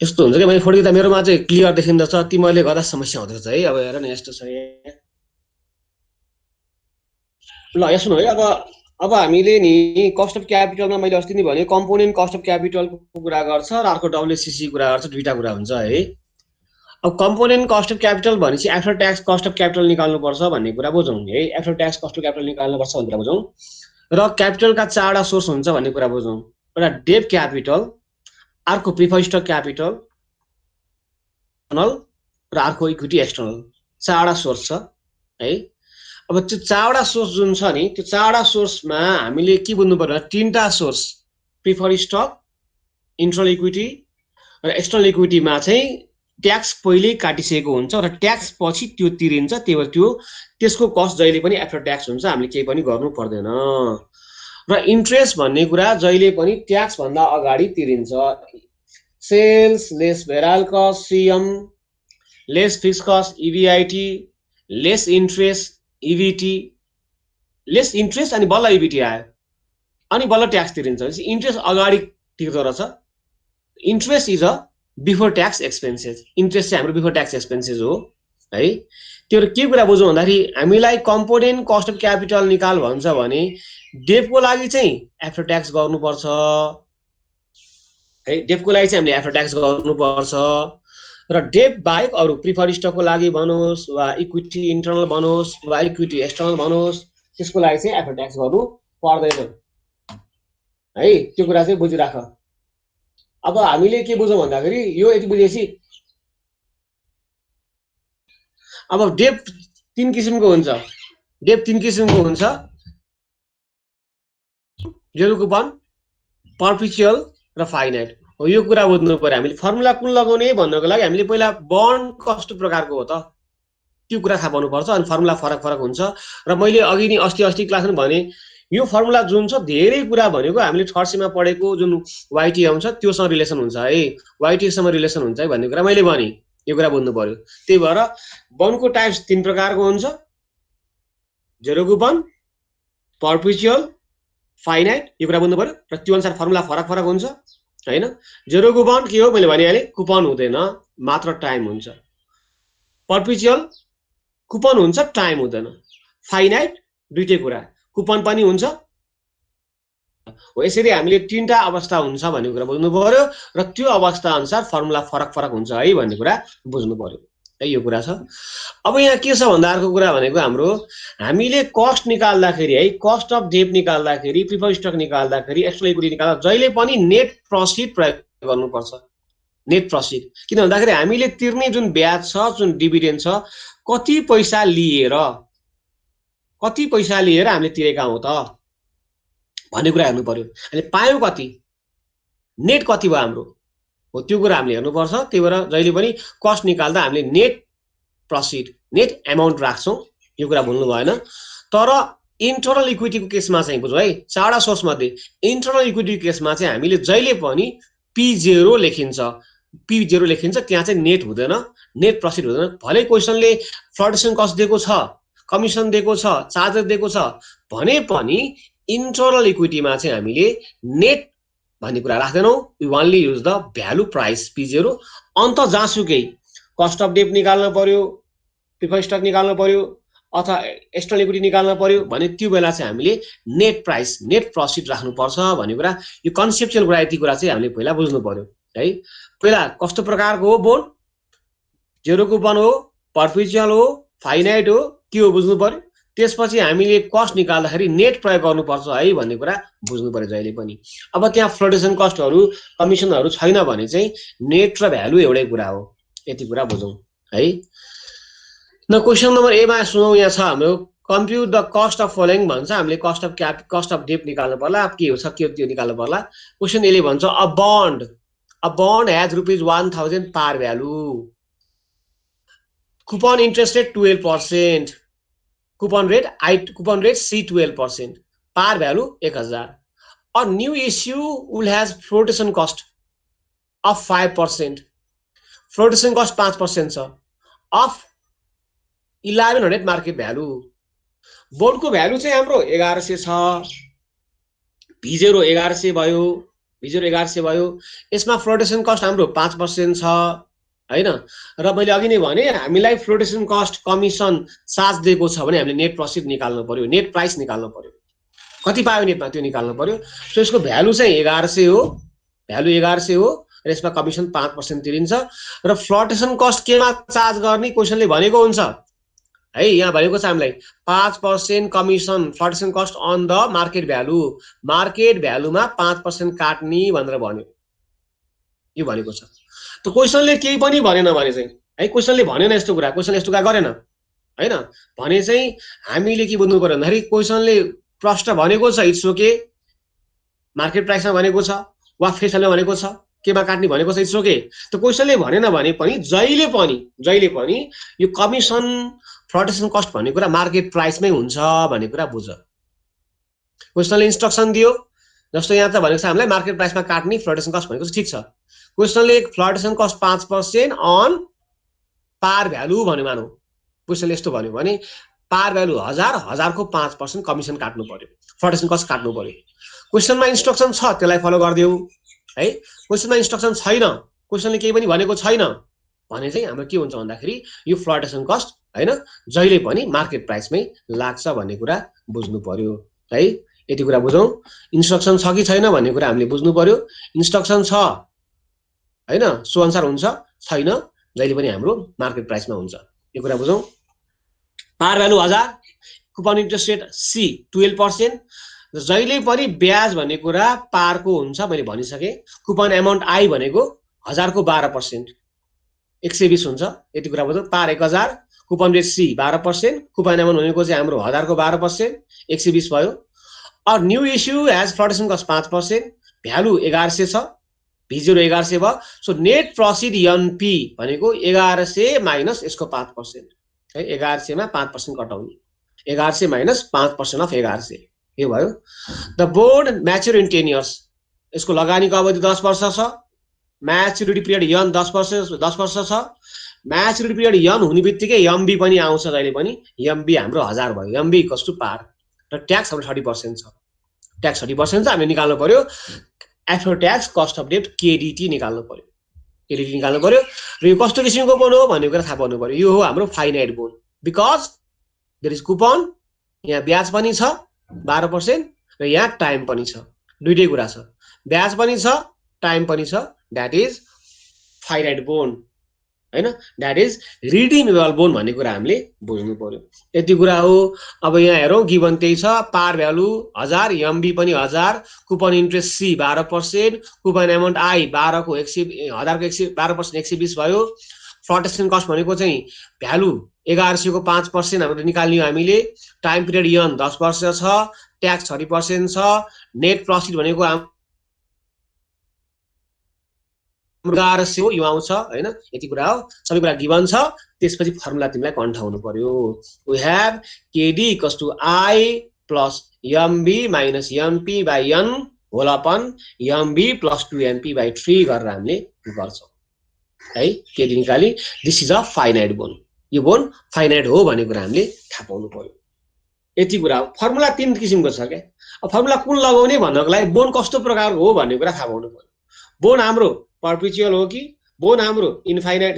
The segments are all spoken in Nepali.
यस्तो हुन्छ कि मैले फोटो खिच्दा मेरोमा चाहिँ क्लियर देखिँदछ, तिमीहरूले गर्दा समस्या हुँदो रहेछ है। अब हेर न यस्तो छ यहाँ। ल यहाँ सुन है। अब हामीले नि कस्ट अफ क्यापिटलमा मैले अस्ति नै भने कम्पोनेन्ट कस्ट अफ क्यापिटलको कुरा गर्छ र अर्को डब्ल्युसिसी कुरा गर्छ, दुईटा कुरा हुन्छ है। अब कम्पोनेन्ट कस्ट अफ क्यापिटल भनेपछि after tax cost of capital निकाल्नुपर्छ भन्ने कुरा बुझौँ है। After tax cost of capital निकाल्नुपर्छ भन्ने कुरा बुझौँ र क्यापिटलका चारवटा सोर्स हुन्छ भन्ने कुरा बुझौँ। एउटा डेट क्यापिटल, अर्को प्रिफर्ड स्टक क्यापिटल र अर्को इक्विटी एक्सटर्नल, चारवटा सोर्स छ है। अब त्यो चारवटा सोर्स जुन छ नि, त्यो चारवटा सोर्समा हामीले के बुझ्नु पर्यो, तीनटा source preferred stock, internal equity र एक्सटर्नल इक्विटीमा चाहिँ ट्याक्स पहिल्यै काटिसकेको हुन्छ र ट्याक्स पछि त्यो तिरिन्छ, त्यही भएर त्यसको कस्ट जहिले पनि आफ्टर ट्याक्स हुन्छ, हामीले केही पनि गर्नु पर्दैन। र इन्ट्रेस्ट भन्ने कुरा जहिले पनि ट्याक्स भन्दा अगाडि तिरिन्छ। सेल्स लेस भेराल cost CM less fixed cost EBIT less interest EBT, less interest अनि बल्ल इबिटी आयो अनि बल्ल ट्याक्स तिरिन्छ। इन्ट्रेस्ट अगाडि तिर्दो रहेछ। Interest is a before tax expenses. Interest चाहिँ हाम्रो बिफोर ट्याक्स एक्सपेन्सेस हो है। त्यो के कुरा बुझौँ भन्दाखेरि हामीलाई कम्पोनेन्ट कस्ट अफ क्यापिटल निकाल भन्छ भने डेफको लागि चाहिँ आफ्टर ट्याक्स गर्नुपर्छ है। डेफको लागि चाहिँ हामीले आफ्टर ट्याक्स गर्नुपर्छ र डेफ बाहेक अरू प्रिफर्ड स्टकको लागि भनोस् वा इक्विटी इन्टरनल भनोस् वा इक्विटी एक्सटर्नल भनोस्, त्यसको लागि चाहिँ आफ्टर ट्याक्स गर्नु पर्दैन है। त्यो कुरा चाहिँ बुझिराख। अब हामीले के बुझौँ भन्दाखेरि यो यति बुझेपछि अब डेप तीन किसिमको हुन्छ। डेप तीन किसिमको हुन्छ, जेरो कुपन, पर्पिचुअल र फाइनाइट हो। यो कुरा बुझ्नु पर्यो हामीले। फर्मुला कुन लगाउने भन्नको लागि हामीले पहिला बन्ड कस्तो प्रकारको हो त त्यो कुरा थाहा पाउनुपर्छ। अनि फर्मुला फरक फरक हुन्छ र मैले अघि नि अस्ति क्लासमा भने यो फर्मुला जुन छ धेरै कुरा भनेको हामीले थर्ड सेममा पढेको जुन वाइटी आउँछ त्योसँग रिलेसन हुन्छ है, वाइटीसँग रिलेसन हुन्छ है भन्ने कुरा मैले भने। यो कुरा बुझ्नु पर्यो। त्यही भएर बन्डको टाइप्स तीन प्रकारको हुन्छ, जेरो कुपन, पर्पिचुअल, फाइनाइट। यो कुरा बुझ्नु पर्यो र त्यो अनुसार फर्मुला फरक फरक हुन्छ हैन। जेरो कुपन के हो मैले भनिहालेँ, कुपन हुँदैन, मात्र टाइम हुन्छ। पर्पिचुअल कुपन हुन्छ, टाइम हुँदैन। फाइनाइट दुईटै कुरा, कुपन पनि हुन्छ हो। यसरी हामीले तीनटा अवस्था हुन्छ भन्ने कुरा बुझ्नु पर्यो र त्यो अवस्था अनुसार फर्मुला फरक फरक हुन्छ है भन्ने कुरा बुझ्नु पर्यो है। यो कुरा छ। अब यहाँ के छ भन्दा अर्को कुरा भनेको हाम्रो हामीले कस्ट निकाल्दाखेरि है, कस्ट अफ डेट निकाल्दाखेरि, प्रिफर्ड स्टक निकाल्दाखेरि, एक्सटर्नल इक्विटी निकाल्दा जहिले पनि नेट प्रॉफिट प्रयोग गर्नुपर्छ। नेट प्रॉफिट किन भन्दाखेरि हामीले तिर्ने जुन ब्याज छ, जुन डिभिडेन्ड छ, कति पैसा लिएर हामीले तिरेका हौं त भन्ने कुरा हेर्नु पर्यो। अनि पायौं कति, नेट कति भयो हाम्रो हो, त्यो कुरा हामीले हेर्नुपर्छ। त्यही भएर जहिले पनि कस्ट निकाल्दा हामीले नेट प्रॉफिट, नेट अमाउन्ट राख्छौं। यो कुरा भुल्नु भएन। तर इन्टरनल इक्विटीको केसमा चाहिँ बुझ्नु है, चारवटा सोर्स मध्ये इन्टरनल इक्विटीको केसमा चाहिँ हामीले जहिले पनि P0 लेखिन्छ। P0 लेखिन्छ, त्यहाँ चाहिँ नेट हुँदैन, नेट प्रॉफिट हुँदैन। भले क्वेशनले फ्लोटेसन कस्ट दिएको छ, कमिसन दिएको छ, चार्जेस दिएको छ भने पनि इन्टरनल इक्विटीमा चाहिँ हामीले नेट भन्ने कुरा राख्दैनौं। We only use the value price P0। अन्त जहाँसुकै कस्ट अफ डेट निकाल्न पर्यो, प्रिफर्ड स्टक निकाल्न पर्यो अथवा एक्सटर्नल इक्विटी निकाल्न पर्यो भने त्यो बेला चाहिँ हामीले नेट प्राइस, नेट प्रॉफिट राख्नुपर्छ भन्ने कुरा, यो कन्सेप्चुअल कुरा, यति कुरा चाहिँ हामीले पहिला बुझ्नु पर्यो है। पहिला कस्तो प्रकारको हो बोन्ड, जेरो कुपन हो, पर्पिचुअल हो, फाइनाइट हो, के हो बुझ्नु पर्यो। त्यसपछि हामीले कस्ट निकाल्दाखेरि नेट प्रयोग गर्नुपर्छ है भन्ने कुरा बुझ्नु पर्यो जहिले पनि। अब त्यहाँ फ्लोटेसन कस्टहरू, कमिसनहरू छैन भने चाहिँ नेट र भ्यालु एउटै कुरा हो, यति कुरा बुझौँ है। न क्वेशन नम्बर ए मा सुनौ, यहाँ छ हाम्रो कम्प्युट द कस्ट अफ फलोइङ भन्छ। हामीले कस्ट अफ डेट निकाल्नु पर्ला, के हो के त्यो निकाल्नु पर्ला। क्वेशन एले भन्छ अ बन्ड हैज ₹1000 पार value, coupon interest rate 12%, coupon rate C 12%, पार value 1000। A new issue will has flotation cost of 5%, flotation cost 5% छ, अफ 1100 मार्केट भ्यालु। बोन्डको भ्यालु चाहिँ हाम्रो 1100 छ, P0 1100 भयो V0 1100 भयो। यसमा फ्लोटेसन कस्ट हाम्रो 5% छ हैन। र मैले अघि नै भने हामीलाई फ्लोटेसन कस्ट कमिसन चार्ज दिएको छ भने हामीले नेट प्रॉफिट निकाल्नु पर्यो, नेट प्राइस निकाल्नु पर्यो। कति पायो नेटमा त्यो निकाल्नु पर्यो। सो यसको भ्यालु चाहिँ 1100 हो, भ्यालु 1100 हो र यसमा कमिसन 5% तिरिन्छ र फ्लोटेसन कस्ट केमा चार्ज गर्ने क्वेशनले भनेको हुन्छ है। यहाँ भनेको छ हामीलाई 5% commission floatation cost on the market value, market भ्यालुमा 5% काट्ने भनेर भन्यो, यो भनेको छ। त क्वेशनले केही पनि भनेन भने चाहिँ है, क्वेशनले भनेन यस्तो कुरा, क्वेशनले यस्तो कुरा गरेन हैन भने चाहिँ हामीले के बुझ्नु पर्यो भन्दाखेरि क्वेशनले प्रश्न भनेको छ इट्स ओके, मार्केट प्राइसमा भनेको छ वा फेस भ्यालुमा भनेको छ, केमा काट्ने भनेको छ इट्स ओके। त क्वेशनले भनेन भने पनि जहिले पनि यो कमिसन फ्लोटेसन कस्ट भन्ने कुरा मार्केट प्राइसमै हुन्छ भन्ने कुरा बुझ। क्वेशनले इन्स्ट्रक्सन दियो, जस्तो यहाँ त भनेको छ हामीलाई मार्केट प्राइसमा काट्ने फ्लोटेसन कस्ट भनेको छ, ठीक छ। क्वेशनले फ्लोटेसन कस्ट 5% अन पार भ्यालु भन्यो, मानौ क्वेशनले यस्तो भन्यो भने पार भ्यालु 1000, 1000 को 5% कमिसन काट्नु पर्यो, फ्लोटेसन कस्ट काट्नु पर्यो। क्वेशनमा इन्स्ट्रक्सन छ त्यसलाई फलो गरिदेऊ है। क्वेशनमा इन्स्ट्रक्सन छैन, क्वेशनले केही पनि भनेको छैन भने चाहिँ हाम्रो के हुन्छ भन्दाखेरि यो फ्लोटेसन कस्ट हैन जहिले पनि मार्केट प्राइसमै लाग्छ भन्ने कुरा बुझ्नु पर्यो है। यति कुरा बुझौं। इन्स्ट्रक्सन छ कि छैन भन्ने कुरा हामीले बुझ्नु पर्यो। इन्स्ट्रक्सन छ हैन सो अनुसार हुन्छ, छैन जहिले पनि हाम्रो मार्केट प्राइसमा हुन्छ, यो कुरा बुझौं। Par value 1000, coupon interest rate c 12%। जहिले पनि ब्याज भन्ने कुरा पारको हुन्छ मैले भनिसके। कुपन एमाउन्ट आई भनेको 1000 को 12%, 120 हुन्छ, यति कुरा बुझौं। Par 1000, coupon rate c 12%, coupon amount भनेको चाहिँ हाम्रो 1000 को 12%, 120 भयो। और new issue as flotation cost 5%, value 1100 छ, V0 1100 भयो। सो नेट प्रॉफिट एनपी भनेको 1100 माइनस यसको 5% है। 1100 मा 5% कटाउने, 1100 माइनस 5% अफ 1100, यो भयो। The board mature in 10 years, यसको लगानीको अवधि 10 वर्ष छ। म्याच्युरिटी पिरियड यन 10 वर्ष छ। म्याच्युरिटी पिरियड यन हुने बित्तिकै एमबी पनि आउँछ जहिले पनि। एमबी हाम्रो 1000 भयो, एमबी इक्वल्स टु पार र ट्याक्स हाम्रो 30% छ। ट्याक्स 30% छ, हामीले निकाल्नु पर्यो after tax cost of debt KDT निकाल्नु पर्यो, केडीटी निकाल्नु पर्यो। र यो कस्तो किसिमको बोन हो भन्ने कुरा थाहा पाउनु पर्यो। यो हो हाम्रो finite bond, because there is coupon, यहाँ ब्याज पनि छ 12% र यहाँ टाइम पनि छ, दुईटै कुरा छ, ब्याज पनि छ टाइम पनि छ। दैट इज फाइनाइट बोन हैन, दैट इज रिडिमेबल बोन भन्ने कुरा हामीले बुझ्नु पर्यो। यति कुरा हो। अब यहाँ हेरौं गिवन त्यही छ। पार भ्यालु 1000, एमबी पनि 1000, coupon interest c 12%, coupon amount I 1000 को 12% 120 भयो। फ्लोटेसन कस्ट भनेको चाहिँ भ्यालु 1100 को 5% हाम्रो निकाल्ने हामीले। टाइम पिरियड यन 10 वर्ष छ, ट्याक्स 30% छ। नेट प्रॉफिट भनेको 1100 हो, यो आउँछ हैन, यति कुरा हो। सबै कुरा गिवन छ। त्यसपछि फर्मुला तिमीलाई कन्ठाउनु पर्यो। We have KD equals to I plus MB minus MP by N whole upon MB plus 2एमपी बाइ 3 गरेर हामीले गर्छौं है। केडी निकाली। This is a finite bond, यो बोन फाइनाइट हो भन्ने कुरा हामीले थाहा पाउनु पर्यो। यति कुरा हो। फर्मुला 3 किसिमको छ के। अब फर्मुला कुन लगाउने भन्नको लागि बोन कस्तो प्रकारको हो भन्ने कुरा थाहा पाउनु पर्यो। बोन हाम्रो पर्पेचुअल हो कि, बोन हाम्रो इनफाइनाइट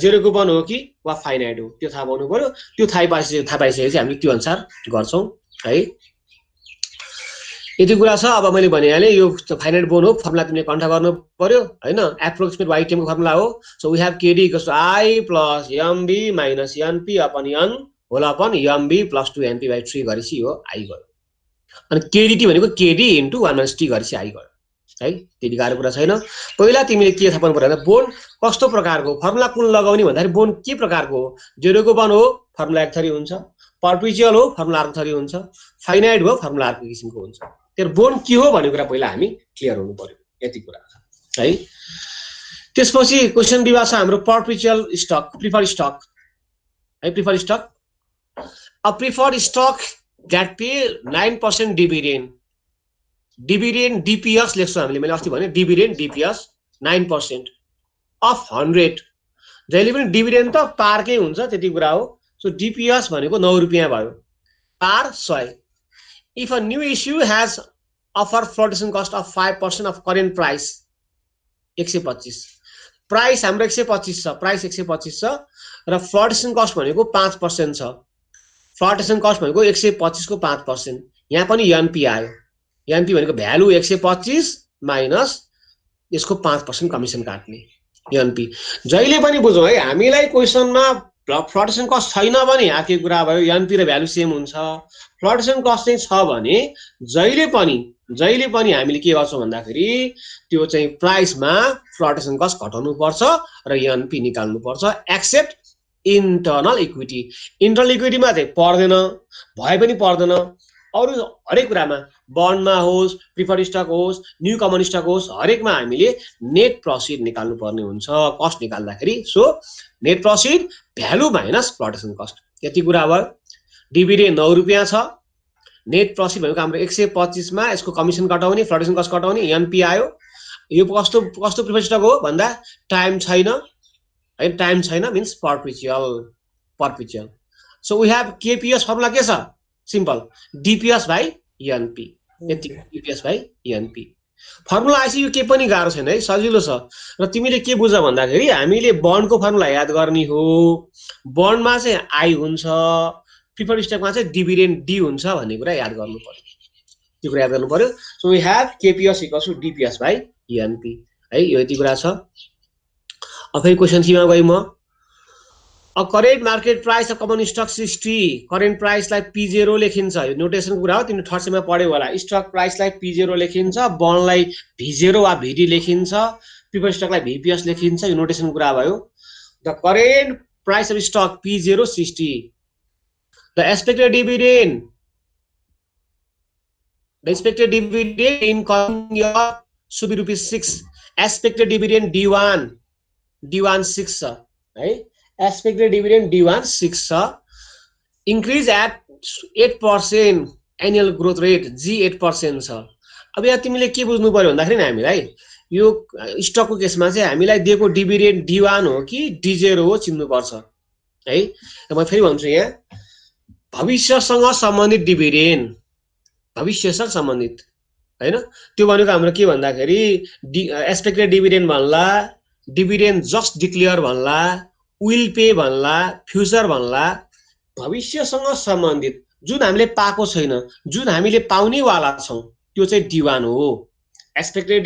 जेरो कुपन हो कि वा फाइनाइट हो, त्यो थाहा पाउनु पर्यो। त्यो थाहा पाइसकेपछि हामीले त्यो अनुसार गर्छौं है। यति कुरा छ। अब मैले भनिहालेँ यो फाइनाइट बोन हो, फर्मुला तिमीले कन्ठा गर्नु पर्यो हैन। एप्रोक्सिमेट वाइटिएम को फर्मुला हो। So we have KD equals to I plus MB minus NP upon N whole upon MB plus 2एनपी बाइ 3 गरेपछि यो आई भयो। अनि केडीटी भनेको केडी इन्टु 1 माइनस टी गरेपछि आई भयो है। त्यति गाह्रो कुरा छैन। पहिला तिमीले के थाहा पाउनु पर्यो, बोन कस्तो प्रकारको, फर्मुला कुन लगाउने भन्दाखेरि बोन के प्रकारको हो। जेरो कुपन हो, फर्मुला एक थरी हुन्छ। पर्पेचुअल हो, फर्मुला अर्को थरी हुन्छ। फाइनाइट हो, फर्मुला अर्को किसिमको हुन्छ। त्यो बोन के हो भन्ने कुरा पहिला हामी क्लियर हुनु पर्यो। यति कुरा है। त्यसपछि क्वेशन विभाग छ हाम्रो पर्पेचुअल स्टक, प्रिफर्ड स्टक है। Preferred stock, a preferred stock that pay 9% dividend, dividend DPS लेख्छौं हामीले। मैले अस्ति भने डिभिडेन्ड डीपीएस 9% अफ 100। जहिले पनि डिभिडेन्ड त पारकै हुन्छ, त्यति कुरा हो। सो डीपीएस भनेको 9 रुपैयाँ भयो, पार 100। If a new issue has offer flotation cost of 5% of current price 125 price हाम्रो 125 छ प्राइस 125 छ र फ्लोटेसन कस्ट भनेको 5% छ फ्लोटेसन कस्ट भनेको 125 को 5% यहाँ पनि एनपी आयो एनपी भनेको भ्यालु 125 माइनस यसको 5% कमिसन काट्ने एनपी जहिले पनि बुझौँ है हामीलाई क्वेसनमा फ्लोटेसन कस्ट छैन भने आके कुरा भयो एनपी र भ्यालु सेम हुन्छ फ्लोटेसन कस्ट चाहिँ छ भने जहिले पनि हामीले के गर्छौँ भन्दाखेरि त्यो चाहिँ प्राइसमा फ्लोटेसन कस्ट घटाउनु पर्छ र एनपी निकाल्नु पर्छ एक्सेप्ट इन्टरनल इक्विटी इन्टरनल इक्विटीमा चाहिँ पर्दैन भए पनि पर्दैन अरु हरेक कुरामा बन्डमा होस् प्रिफर्ड स्टक होस् न्यू कमन स्टक होस् हरेकमा हामीले नेट प्रॉफिट निकाल्नु पर्ने हुन्छ कस्ट निकाल्दाखेरि so net profit value minus flotation cost यति कुरा भयो डिभिडेन्ड 9 रुपैयाँ छ नेट प्रॉफिट भनेको हाम्रो 125 मा यसको कमिसन कटाउने फ्लोटेसन कस्ट कटाउने एनपी आयो यो कस्तो प्रिफर्ड स्टक हो भन्दा टाइम छैन है टाइम छैन means perpetual so we have KPS formula के छ सिम्पल डीपीएस बाइ एनपी यति डीपीएस बाइ एनपी फर्मुला आइसक्यो यो के पनि गाह्रो छैन है सजिलो छ र तिमीले के बुझ भन्दाखेरि हामीले बन्डको फर्मुला याद गर्ने हो बन्डमा चाहिँ आई हुन्छ प्रिफर्ड स्टकमा चाहिँ डिभिडेन्ड डी हुन्छ भन्ने कुरा याद गर्नु पर्यो त्यो कुरा याद गर्नु पर्यो so we have KPS equals to DPS by NP है यो यति कुरा छ अब फेरि क्वेशन 3 मा गए म uh current market price of common stock 60 current प्राइसलाई P0 लेखिन्छ यो नोटेसन कुरा हो तिमीले थर्ड सेममा पढ्यौ होला स्टक प्राइसलाई P0 लेखिन्छ बन्डलाई V0 वा VD लेखिन्छ प्रिफर्ड स्टकलाई VPS लेखिन्छ यो नोटेसन कुरा भयो the current price of stock P0 60 the expected dividend in coming year should be ₹6 expected dividend D1 6 छ है एक्सपेक्टेड डिविडेन्ड D1 6 छ increase at 8% annual growth rate G 8% छ अब यहाँ तिमीले के बुझ्नु पर्यो भन्दाखेरि हामीलाई यो स्टकको केसमा चाहिँ हामीलाई दिएको डिविडेन्ड D1 हो कि D0 हो चिन्नु पर्छ है म फेरि भन्छु यहाँ भविष्यसँग सम्बन्धित डिविडेन्ड भविष्यसँग सम्बन्धित हैन त्यो भनेको हाम्रो के भन्दाखेरि एक्सपेक्टेड डिविडेन्ड भन्ला डिविडेन्ड जस्ट डिक्लेयर भन्ला विल पे भन्ला फ्युचर भन्ला भविष्यसँग सम्बन्धित जुन हामीले पाएको छैन जुन हामीले पाउने वाला छौं त्यो चाहिँ D1 हो expected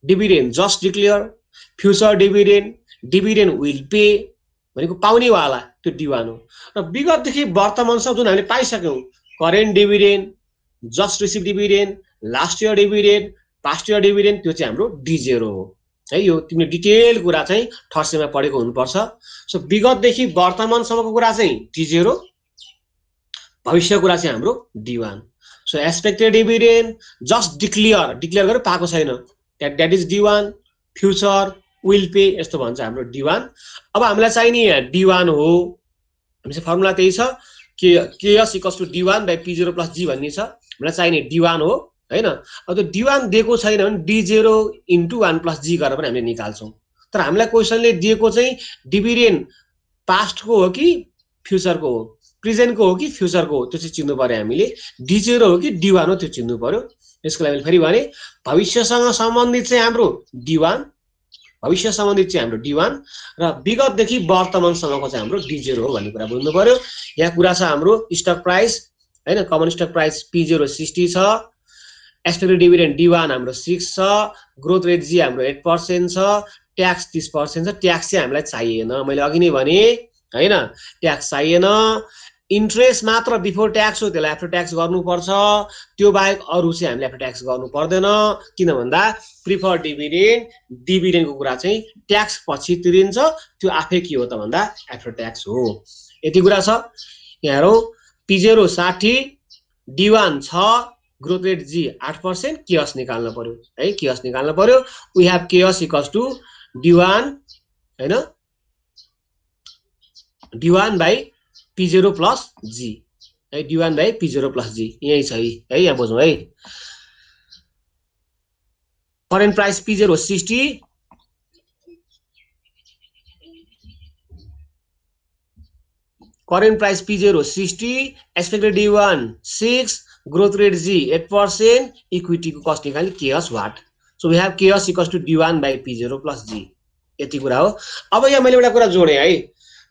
dividend just declare future dividend will pay भनेको पाउने वाला त्यो D1 हो र विगतदेखि वर्तमानसम्म जुन हामीले पाइसक्यौं current dividend just receive dividend last year dividend past year dividend त्यो चाहिँ हाम्रो D0 हो है यो तिमीले डिटेल कुरा चाहिँ थर्ड सेममा पढेको हुनुपर्छ सो विगतदेखि वर्तमानसम्मको कुरा चाहिँ D0 भविष्य कुरा चाहिँ हाम्रो D1 so expected dividend just declare गरेर पाएको छैन that is D1 future will pay यस्तो भन्छ हाम्रो D1 अब हामीलाई चाहिने यहाँ D1 हो हामीसँग फर्मुला त्यही छ KS equals to D1 by P0 plus G भन्ने छ हामीलाई चाहिने D1 हो हैन अब त्यो D1 दिएको छैन भने D0 इन्टु 1 प्लस G गरेर पनि हामीले निकाल्छौं तर हामीलाई क्वेशनले दिएको चाहिँ डिविडेन्ड पास्टको हो कि फ्युचरको हो प्रेजेन्टको हो कि फ्युचरको हो त्यो चाहिँ चिन्नु पर्यो हामीले D0 हो कि D1 हो त्यो चिन्नु पर्यो यसको लागि फेरि भने भविष्यसँग सम्बन्धित चाहिँ हाम्रो D1 भविष्य सम्बन्धित चाहिँ हाम्रो D1 र विगतदेखि वर्तमानसम्मको चाहिँ हाम्रो D0 हो भन्ने कुरा बुझ्नु पर्यो यहाँ कुरा छ हाम्रो स्टक प्राइस हैन कमन स्टक प्राइस P0 60 छ एक्सपेक्टेड डिविडेन्ड D1 हाम्रो 6 छ ग्रोथ रेट G हाम्रो 8% छ ट्याक्स 30% छ ट्याक्स चाहिँ हामीलाई चाहिएन मैले अघि नै भने हैन ट्याक्स चाहिएन इन्ट्रेस्ट मात्र बिफोर ट्याक्स हो त्यसलाई आफ्टर ट्याक्स गर्नुपर्छ त्यो बाहेक अरु चाहिँ हामीले आफ्टर ट्याक्स गर्नु पर्दैन किन भन्दा प्रिफर्ड डिविडेन्डको कुरा चाहिँ ट्याक्स पछि तिरिन्छ त्यो आफै के हो त भन्दा आफ्टर ट्याक्स हो यति कुरा छ यहाँ हेरौं P0 60 D1 छ ग्रोथ रेट G 8% केएस निकाल्न पर्यो है केएस निकाल्न पर्यो we have KS equals to D1 हैन D1 by P0 plus G है D1 by P0 plus G यही छ है यहाँ बुझौं है current price P0 60 current price P0 60 expected D1 6 growth rate G 8%, इक्विटीको कस्ट निकाल्ने KS what. So we have KS equals to D1 by P0 plus G. यति कुरा हो. अब यहाँ मैले एउटा कुरा जोडेँ है.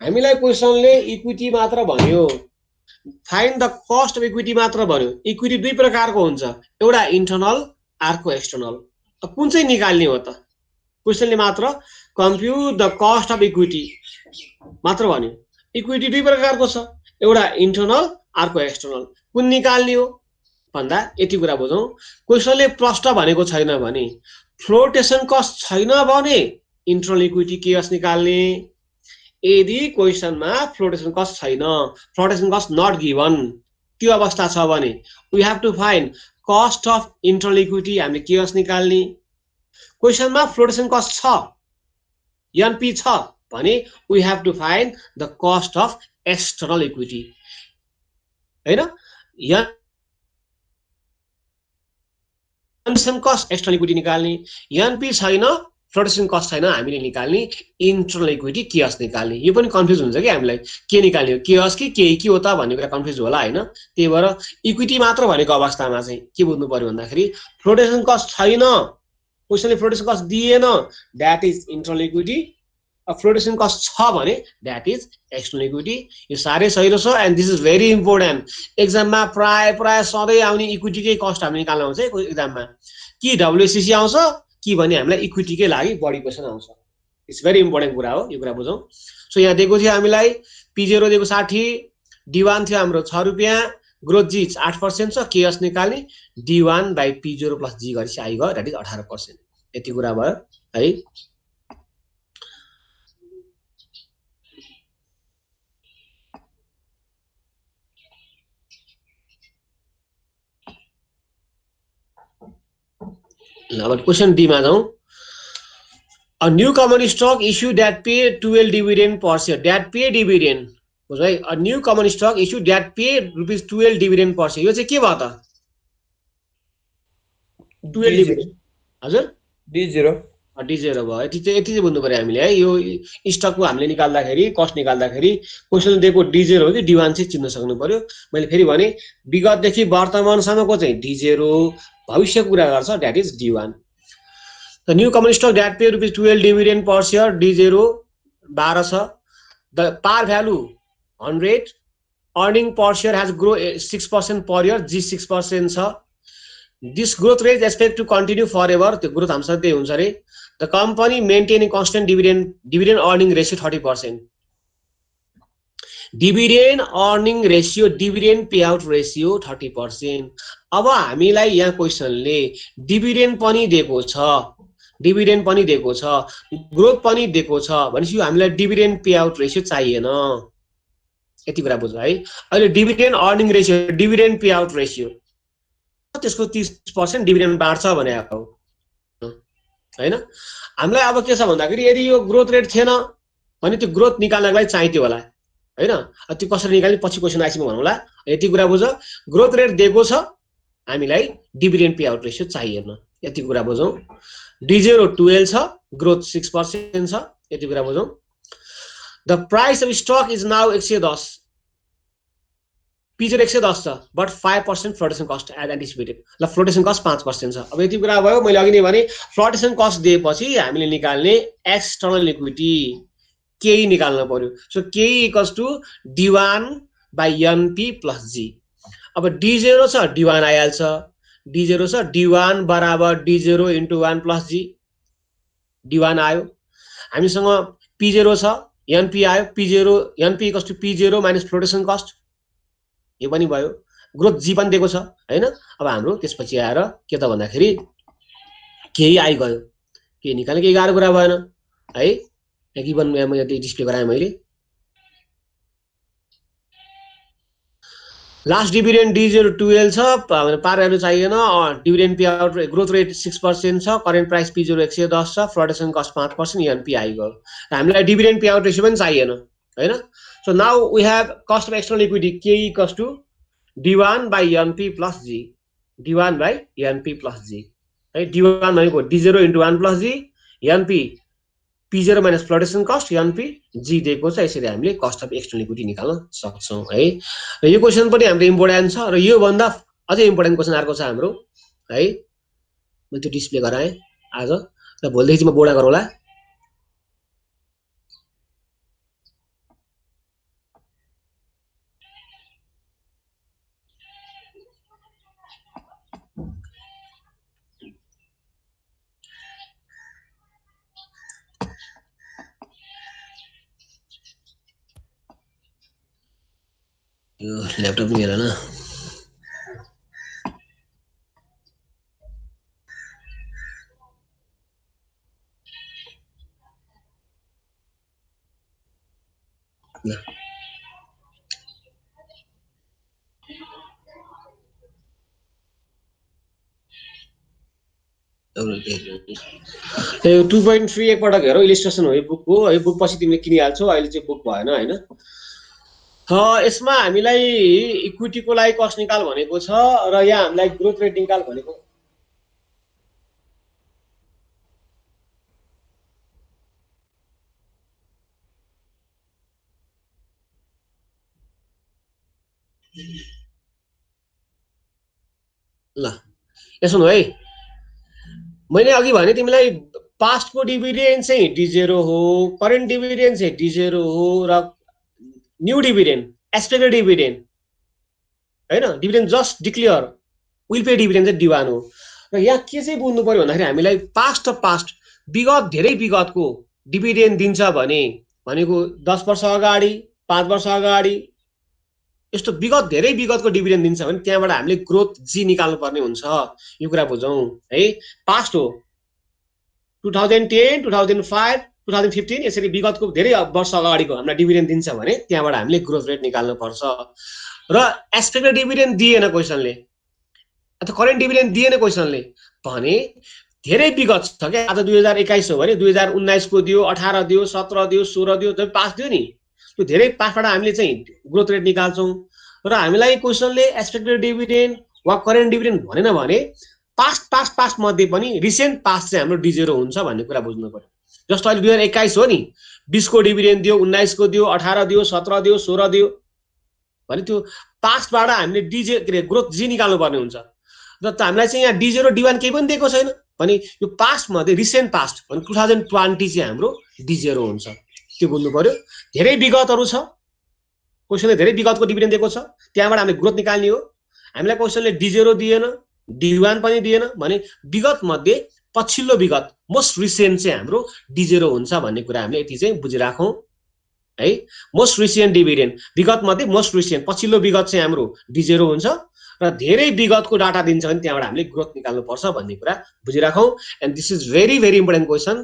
हामीलाई क्वेसनले इक्विटी मात्र भन्यो, find the cost of equity मात्र भन्यो. इक्विटी दुई प्रकारको हुन्छ, एउटा इन्टरनल, अर्को एक्सटर्नल. कुन चाहिँ निकाल्ने हो त? क्वेसनले मात्र कम्प्युट द कस्ट अफ इक्विटी मात्र भन्यो. इक्विटी दुई प्रकारको छ, एउटा इन्टरनल, अर्को एक्सटर्नल. कुन निकाल्ने हो भन्दा यति कुरा बुझौँ. क्वेसनले प्रश्न भनेको छैन भने, फ्लोटेसन कस्ट छैन भने इन्टरनल इक्विटी केएस निकाल्ने. यदि क्वेसनमा फ्लोटेसन कस्ट छैन, फ्लोटेसन कस्ट नट गिभन, त्यो अवस्था छ भने we have to find cost of internal equity. हामीले केएस निकाल्ने. क्वेसनमा फ्लोटेसन कस्ट छ, एनपी छ भने we have to find the cost of external equity. हैन, कस्ट एक्सटर्नल इक्विटी निकाल्ने. एनपी छैन, फ्लोटेसन कस्ट छैन, हामीले निकाल्ने इन्टरनल इक्विटी केएस निकाल्ने. यो पनि कन्फ्युज हुन्छ कि हामीलाई, के निकाल्ने हो, केएस कि के हो त भन्ने कुरा कन्फ्युज होला हैन. त्यही भएर इक्विटी मात्र भनेको अवस्थामा चाहिँ के बुझ्नु पर्यो भन्दाखेरि, फ्लोटेसन कस्ट छैन, क्वेसनले फ्लोटेसन कस्ट दिएन, that is internal equity. Flotation cost छ भने द्याट इज एक्सटर्नल इक्विटी. यो साह्रै सहिलो छ and this is very important. एक्जाममा प्राय सधैँ आउने इक्विटीकै कस्ट हामीले निकाल्न आउँछ है एक्जाममा. कि डब्ल्युएससी आउँछ कि भने हामीलाई इक्विटीकै लागि बढी क्वेसन आउँछ. इट्स भेरी इम्पोर्टेन्ट कुरा हो, यो कुरा बुझौँ. सो यहाँ दिएको थियो हामीलाई P0 दिएको 60, D1 थियो हाम्रो 6 रुपियाँ, ग्रोथ जी 8% छ, केएस निकाल्ने D1 by P0 plus G गरेपछि आइगयो, द्याट इज 18%. यति कुरा भयो है. अब क्वेसन डी मा जाउँ. A new common stock issue that pay 12 dividend per share. That pay dividend. बुझ्यो है. A new common stock issue that pay ₹12 dividend per share. यो चाहिँ के भयो त? 12 dividend. हजुर? D0. D0 भयो. यति चाहिँ बुझ्नु पर्यो हामीले है. यो स्टकको हामीले निकाल्दाखेरि, कस्ट निकाल्दाखेरि क्वेसन दिएको D0 हो कि D1 चाहिँ चिन्न सक्नु पर्यो. मैले फेरि भने विगतदेखि वर्तमानसम्मको चाहिँ D0, भविष्यको कुरा गर्छ that is D1. The new common stock that pay ₹12 dividend per share, D0 12 छ. The par value 100, earning per share has grown 6% per year, G 6% छ. This growth rate is expected to continue forever. त्यो ग्रोथ हामीसँग त्यही हुन्छ रे. The company maintaining constant dividend earning ratio 30%. Dividend earning ratio, dividend payout ratio 30%. अब हामीलाई यहाँ क्वेसनले डिभिडेन्ड पनि दिएको छ, डिभिडेन्ड पनि दिएको छ, ग्रोथ पनि दिएको छ भनेपछि हामीलाई डिभिडेन्ड पेआउट रेसियो चाहिएन. यति कुरा बुझ्नु है. अहिले dividend earning ratio, dividend payout ratio त्यसको 30% डिभिडेन्ड बाँड्छ भने हो हैन. हामीलाई अब के छ भन्दाखेरि यदि यो ग्रोथ रेट थिएन भने त्यो ग्रोथ निकाल्नको लागि चाहिन्थ्यो होला हैन. त्यो कसरी निकाल्ने पछि क्वेसन आइसक्यो भन्नुला. यति कुरा बुझ. ग्रोथ रेट दिएको छ, हामीलाई डिभिडेन्ड पेआउट रेसियो चाहिएन. यति कुरा बुझौँ. D0 12 छ, ग्रोथ 6% छ. यति कुरा बुझौँ. The price of stock is now 110. P0 110 छ, but 5% flotation cost as anticipated. ल फ्लोटेसन कस्ट 5% छ. अब यति कुरा भयो. मैले अघि नै भने फ्लोटेसन कस्ट दिएपछि हामीले निकाल्ने एक्सटर्नल इक्विटी केही निकाल्न पर्यो. So KE equals to D1 by NP plus G. अब D0 छ, D1 आइहाल्छ. D0 छ, D1 बराबर D0 into 1 plus G. D1 आयो. हामीसँग P0 छ, NP आयो. P0 NP equals to P0 minus flotation cost. यो पनि भयो. ग्रोथ जी पनि दिएको छ हैन. अब हाम्रो त्यसपछि आएर के त भन्दाखेरि केही आइगयो. के निकाल्ने केही गाह्रो कुरा भएन है. गिवन मैले डिस्प्ले गराएँ मैले. लास्ट डिभिडेन्ड D0 12 छ, पार भ्यालु चाहिएन. डिभिडेन्ड पेआउट ग्रोथ रेट 6% छ, करेन्ट प्राइस P0 110 छ, फ्लोटेसन कस्ट 5%, एनपी आइगयो. हामीलाई डिभिडेन्ड पेआउट रेसियो पनि चाहिएन हैन. So now we have cost of external equity K equals to D1 by NP plus G. D1 by NP plus G है. D1 भनेको D0 into 1 plus G, NP P0 minus flotation cost, NP G दिएको छ. यसरी हामीले कस्ट अफ एक्सटर्नल इक्विटी निकाल्न सक्छौं है. र यो क्वेसन पनि हाम्रो इम्पोर्टेन्ट छ. र यो भन्दा अझै इम्पोर्टेन्ट क्वेसन अर्को छ हाम्रो है। मैले त्यो डिस्प्ले गराएँ आज र भोलिदेखि चाहिँ म बोर्ड गरौँला। यो ल्यापटप नि हेर न। यो 2.3 एकपटक हेरौ, इलिस्ट्रेसन हो यो बुकको है। बुक पछि तिमीले किनिहाल्छौ, अहिले चाहिँ बुक भएन हैन। यसमा हामीलाई इक्विटीको लागि कस्ट निकाल भनेको छ र यहाँ हामीलाई ग्रोथ रेट निकाल भनेको। ल यसो है, मैले अघि भने तिमीलाई पास्टको डिभिडेन्ड चाहिँ D0 हो, करेन्ट डिभिडेन्ड चाहिँ D0 हो र न्यू डिभिडेन्ड एक्सपेक्टेड डिभिडेन्ड हैन, dividend just declare will pay dividend चाहिँ D1 हो। र यहाँ के चाहिँ बुझ्नु पर्यो भन्दाखेरि हामीलाई पास्ट विगत धेरै विगतको डिभिडेन्ड दिन्छ भने भनेको 10 वर्ष अगाडि 5 वर्ष अगाडि यस्तो विगत धेरै विगतको डिभिडेन्ड दिन्छ भने त्यहाँबाट हामीले ग्रोथ जी निकाल्नु पर्ने हुन्छ। यो कुरा बुझौँ है। पास्ट हो 2010 2005 2015 यसरी विगतको धेरै वर्ष अगाडिको हामीलाई डिभिडेन्ड दिन्छ भने त्यहाँबाट हामीले ग्रोथ रेट निकाल्नु पर्छ। र एक्सपेक्टेड डिभिडेन्ड दिएन क्वेसनले, अथवा करेन्ट डिभिडेन्ड दिएन क्वेसनले भने धेरै विगत छ क्या। आज 2021 हो भने 2019 को दियो, 18 दियो, 17 दियो, 16 दियो, जब पास दियो नि त्यो धेरै पासबाट हामीले चाहिँ ग्रोथ रेट निकाल्छौँ। र हामीलाई क्वेसनले एक्सपेक्टेड डिभिडेन्ड वा करेन्ट डिभिडेन्ड भनेन भने पास्ट मध्ये पनि रिसेन्ट पास्ट चाहिँ हाम्रो D0 हुन्छ भन्ने कुरा बुझ्नु पर्यो। जस्तो अहिले 2021 हो नि, 20 को डिभिडेन्ड दियो, 19 को दियो, 18 दियो, 17 दियो, 16 दियो भने त्यो पास्टबाट हामीले ग्रोथ जी निकाल्नु पर्ने हुन्छ। र हामीलाई चाहिँ यहाँ D0 D1 केही पनि दिएको छैन भने यो पास्ट मध्ये रिसेन्ट पास्ट भने 2020 चाहिँ हाम्रो D0 हुन्छ। त्यो बुझ्नु पर्यो। धेरै विगतहरु छ, क्वेसनले धेरै विगतको डिभिडेन्ड दिएको छ, त्यहाँबाट हामीले ग्रोथ निकाल्ने हो। हामीलाई क्वेसनले D0 दिएन, D1 पनि दिएन भने विगत मध्ये पछिल्लो विगत मोस्ट रिसेन्ट चाहिँ हाम्रो D0 हुन्छ भन्ने कुरा हामीले यति चाहिँ बुझिराखौं है। मोस्ट रिसेन्ट डिभिडेन्ड विगत मध्ये मोस्ट रिसेन्ट पछिल्लो विगत चाहिँ हाम्रो D0 हुन्छ र धेरै विगतको डाटा दिन्छ भने त्यहाँबाट हामीले ग्रोथ निकाल्नु पर्छ भन्ने कुरा बुझिराखौं। And this is very very important question.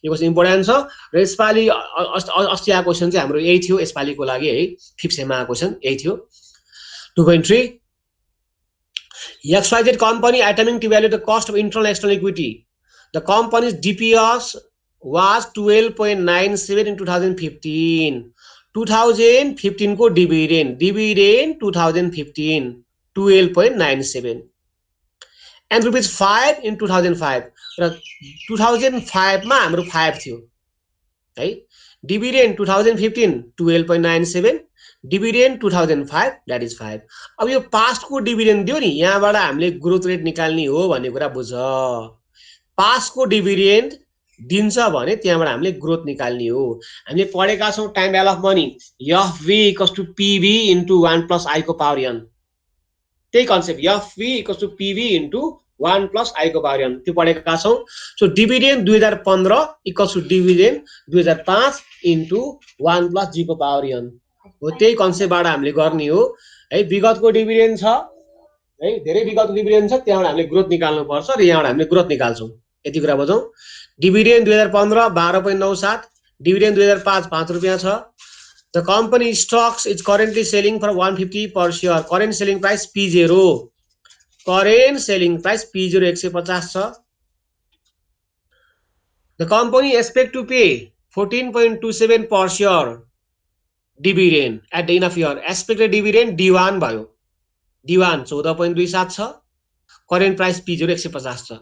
यो क्वेसन इम्पोर्टेन्ट छ र यसपालि अस्ति आएको क्वेसन चाहिँ हाम्रो यही थियो यसपालिको लागि है। 5th सेममा आएको क्वेसन यही थियो 2.3। XYZ company attempting to value the cost of internal external equity. The company's DPS was 12.97 in 2015. 2015 को डिभिडेन्ड 2015 12.97 and ₹5 in 2005 र 2005 मा हाम्रो 5 थियो है। Dividend 2015 12.97 dividend 2005 that is 5। अब यो पास्ट को डिभिडेन्ड दियो नि, यहाँबाट हामीले ग्रोथ रेट निकाल्ने हो भन्ने कुरा बुझ। पास्ट को डिभिडेन्ड दिन्छ भने त्यहाँबाट हामीले ग्रोथ निकाल्ने हो। हामीले पढेका छौं time value of money FV = PV * 1 + I को पावर n। त्यही कन्सेप्ट FV = PV * 1 + I को पावर n त्यो पढेका छौं। सो डिभिडेन्ड 2015 = डिभिडेन्ड 2005 * 1 + G को पावर n हो। त्यही कन्सेप्टबाट हामीले गर्ने हो है। विगतको डिभिडेन्ड छ है, धेरै विगतको डिभिडेन्ड छ, त्यहाँबाट हामीले ग्रोथ निकाल्नु पर्छ र यहाँबाट हामीले ग्रोथ निकाल्छौं। यति कुरा बुझौं। डिभिडेन्ड 2015 12.97, डिभिडेन्ड 2005 5 रुपैयाँ छ। The company stocks is currently selling for 150 per share. Current selling price P0. Current selling price P0 150 छ। The company expect to pay 14.27 per share dividend at the end of year. Expected dividend D1 भयो। D1 14.27 छ। Current price P0 150 छ।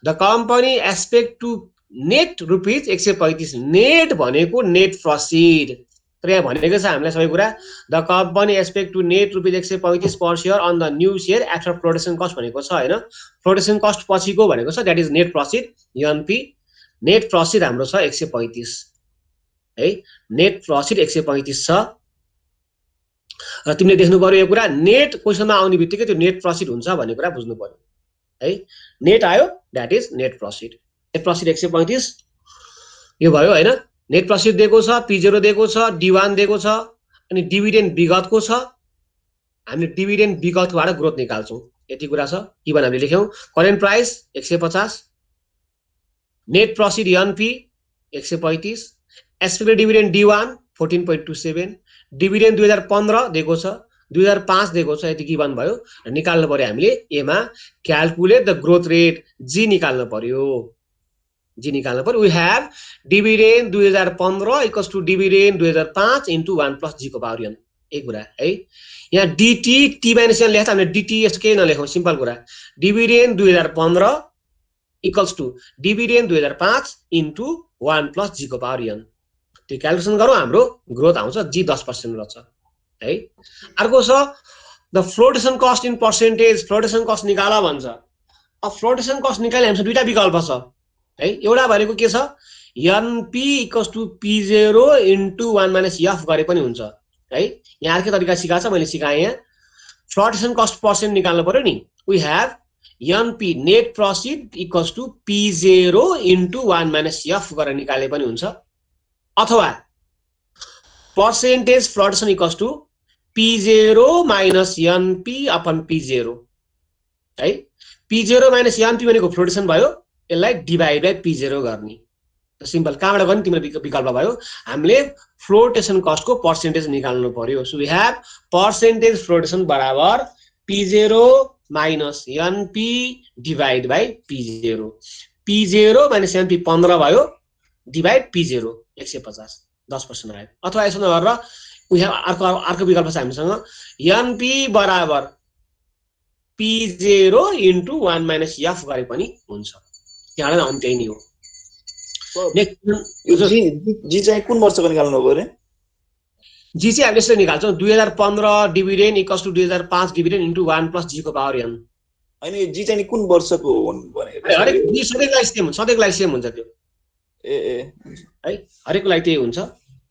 The company expect to net rupees 135। Net भनेको नेट प्रोसिड तर यहाँ भनेको छ हामीलाई सबै कुरा the company expect to net ₹135 per share on the new share after flotation cost भनेको छ हैन। फ्लोटेसन कस्ट पछिको भनेको छ that is net profit NP. Net profit हाम्रो छ 135 है। नेट प्रॉफिट 135 छ र तिमीले देख्नु पर्यो यो कुरा नेट क्वेशनमा आउने बित्तिकै त्यो नेट प्रॉफिट हुन्छ भन्ने कुरा बुझ्नु पर्यो है। नेट आयो that is net profit. Net profit 135 यो भयो हैन। नेट प्रॉफिट दिएको छ, P0 दिएको छ, D1 दिएको छ अनि डिभिडेन्ड विगतको छ। हामीले डिभिडेन्ड विगतबाट ग्रोथ निकाल्छौं यति कुरा छ। इभन हामीले लेख्यौं current price 150, net profit NP 135, expected dividend D1 14.27, dividend 2015 दिएको छ, 2005 दिएको छ, यति गिवन भयो। निकाल्नु पर्यो हामीले एमा calculate the growth rate G निकाल्नु पर्यो। जी निकाल्नु पर्यो। We have dividend 2015 equals to dividend 2005 into 1 plus G को पावर n। एक कुरा है। यहाँ dt t माइनस n लेख्दा हामीले dt यस्तो केही नलेखौं, सिम्पल कुरा। Dividend 2015 equals to dividend 2005 into 1 plus G को पावर n। त्यो क्याल्कुलेसन गरौँ हाम्रो ग्रोथ आउँछ जी 10% रहेछ है। अर्को छ the flotation cost in percentage. Flotation cost निकाला भन्छ। अब फ्लोटेसन कस्ट निकाल्ने हामीसँग दुईटा विकल्प छ है। एउटा भनेको के छ NP equals to P0 into 1 minus F गरे पनि हुन्छ है। यहाँ अर्कै तरिका सिकाएको छ, मैले सिकाएँ। यहाँ फ्लोटेसन कस्ट पर्सेन्ट निकाल्नु पर्यो नि। We have NP net profit equals to P0 into 1 minus F गरेर निकाले पनि हुन्छ, अथवा percentage flotation equals to P0 minus NP upon P0 है। P0 माइनस एनपी भनेको फ्लोटेसन भयो, यसलाई डिभाइड बाइ P0 गर्ने। सिम्पल कहाँबाट गर्ने तिम्रो विकल्प भयो। हामीले फ्लोटेसन कस्टको पर्सेन्टेज निकाल्नु पर्यो। So we have percentage flotation बराबर P0 minus NP divide by P0। P0 minus NP 15 भयो डिभाइड P0 150 10% आयो। अथवा यसो नगरेर वी हैव अर्को विकल्प छ हामीसँग एनपी बराबर P0 इन्टु 1 माइनस एफ गरे पनि हुन्छ। त्यहाँबाट अन्त्य नै हो। जी चाहिँ कुन वर्षको निकाल्नु पर्यो? जी चाहिँ हामीले यसरी निकाल्छौँ 2015 dividend equals to 2005 dividend into 1 plus G को पावर n। हैन यो जी चाहिँ कुन वर्षको भनेको? हरेक जी सधैँको लागि सेम हुन्छ त्यो ए है। हरेकको लागि त्यही हुन्छ।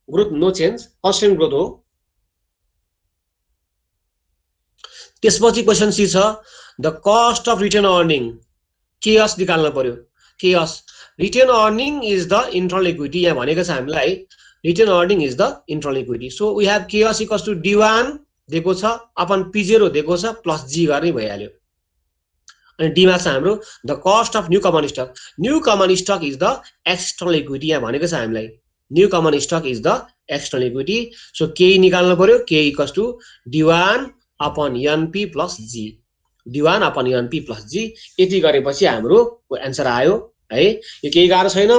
Growth no change, constant growth हो। त्यसपछि क्वेशन सी छ the cost of retained earning. KS निकाल्नु पर्यो। KS retained earning is the internal equity. यहाँ भनेको छ हामीलाई retained earning is the internal equity. So we have KS equals to D1 दिएको छ अपन P0 दिएको छ प्लस जी गर्ने भइहाल्यो। अनि डी मा छ हाम्रो the cost of new common stock. New common stock is the external equity. यहाँ भनेको छ हामीलाई new common stock is the external equity. So K निकाल्नु पर्यो। K equals to D1 upon NP plus G. D1 upon NP plus G. यति गरेपछि हाम्रो एन्सर आयो है। यो केही गाह्रो छैन।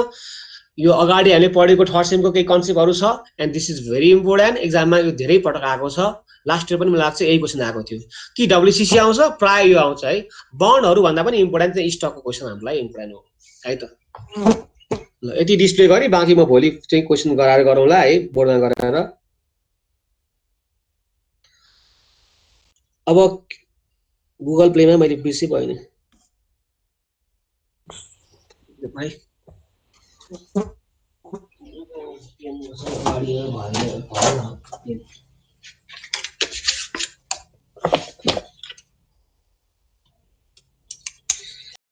यो अगाडि हामीले पढेको थर्ड सेमको केही कन्सेप्टहरु छ and this is very important. एक्जाममा यो धेरै पटक आएको छ। लास्ट इयर पनि मलाई लाग्छ यही क्वेशन आएको थियो कि डब्ल्युसीसी आउँछ प्राय यो आउँछ है। बन्डहरु भन्दा पनि इम्पोर्टेन्ट चाहिँ स्टकको क्वेशन हामीलाई इम्पोर्टेन्ट हो है त। ल यति डिस्प्ले गरी बाँकी म भोलि चाहिँ क्वेशन गराएर गरौँला है बोर्डमा गराएर। अब गुगल प्लेमा मैले बिर्सै भयो नि भाइ।